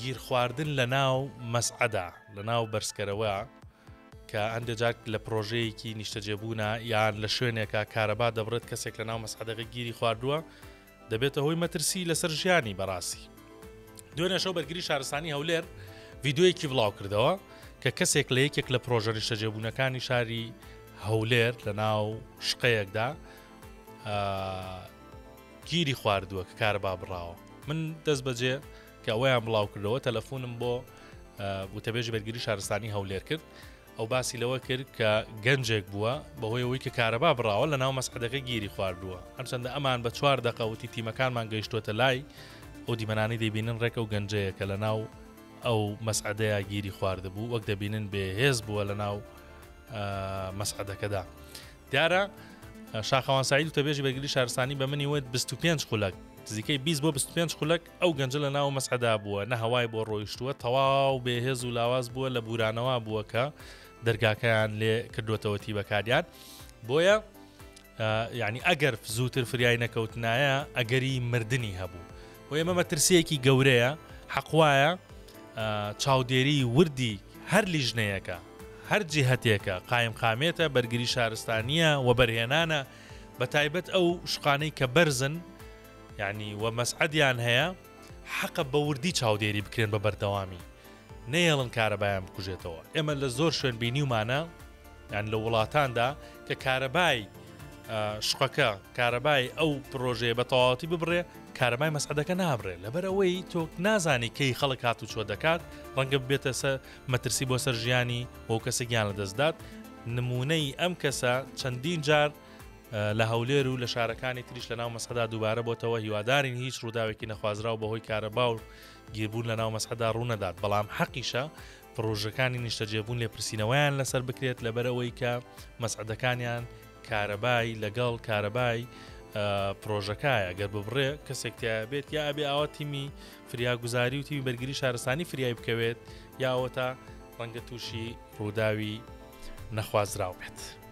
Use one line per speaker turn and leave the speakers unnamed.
گیر خواردن لە ناو مەسعەدا لە ناو بەرزکەرەوە کە هەندێک لە پرۆژەیەکی نیشتەجێبوونە یان لە شوێنێکە کارەبا دەبڕێت کەسێک لە ناو مەسعەدەکە گیری خواردووە دەبێتە هۆی مەترسی لەسەر ژیانی بەڕاستی. دوێنێ شەو بەرگری شارستانی هەولێر ڤیدیۆیەکی بڵاو کردەوە کە کەسێک لە یەکێک لە پرۆژە نیشتەجێبوونەکانی شاری هەولێر لە ناو شقەیەکدا گیری خواردووە کە کارەبا بڕاوە. من دەست بەجێ کە ئەوەیان بڵاو کردەوە تەلەفۆنم بۆ وتەبێژی بەرگری شارستانی هەولێر کرد ئەو باسی لەوە کرد کە گەنجێک بووە بەهۆی ئەوەی کە کارەبا بڕاوە لە ناو مەسعەدەکە گیری خواردووە. هەرچەندە ئەمان بە 4 دەقەوتی تیمەکانمان گەیشتوتە لای ئەو دیمەنانی دەبینن ڕێکە و گەنجەیە کە لە ناو ئەو مەسعەدەیە گیری خواردبوو وەک دەبینن بێهێز بووە لە ناو مەسعەدەکەدا. دیارە شاخەوان سعید وتەبێژی بەرگری شارستانی بە منی وت 25 خولەک نزیکەی 20 بۆ 25 خولەک ئەو گەنجە لە ناو مەسعەدا بووە نە هەوای بۆ ڕۆیشتووە تەواو بێهێز و لاواز بووە لە بورانەوە بووە کە دەرگاکەیان لێ کردوێتەوە تیبەکاریان. بۆیە یعنی ئەگەر زووتر فریای نەکەوتنایە ئەگەری مردنی هەبوو و ئێمە مەترسیەکی گەورەیە حەقوایە چاودێری وردی هەر لیژنەیەکە هەر جیهەتێکە قایم قامێتە بەرگری شارستانیە و بەرهێنانە بە تایبەت ئەو شقانەی کە بەرزن یعنی و مەسعەدیان هەیە حەقە بە وردی چاودێری بکرێن بە بەردەوامی نەیەڵن کارەبایان بکوژێتەوە. ئێمە لە زۆر شوێن بینیومانە یان لە وڵاتاندا کە کارەبای شقەکە کارەبای ئەو پرۆژەیە بە تەواوەتی ببڕێ کارەبای مەسعەدەکە نابڕێ لەبەرەوەی تۆ نازانی کەی خەڵک هات و چۆ دەکات ڕەنگە ببێتە سەر مەترسی بۆ سەر ژیانی بۆ کەسێکیان لە دەستدات. نمونەی ئەم کەسە چەندین جار لە هەولێر و لە شارەکانی تریش لە ناو مەسعەدا دووبارە بۆتەوە هیوادارین هیچ ڕووداوێکی نەخوازراو بەهۆی کارەبا و گیربوون لە ناو مەسعەدا ڕوونەدات. بەڵام حەقیشە پرۆژەکانی نیشتەجێبوون لێپرسینەوەیان لەسەر بکرێت لەبەرەوەی کە مەسعەدەکانیان کارەبای لەگەڵ کارەبای پرۆژەکایە گەر ببڕێ کەسێک تیا بێت یا ئەبێ ئەوە تیمی فریاگوزاری و تیمی بەرگری شارستانی فریای بکەوێت یا ئەوە تا ڕەنگە تووشی ڕووداوی نەخوازراو بێت.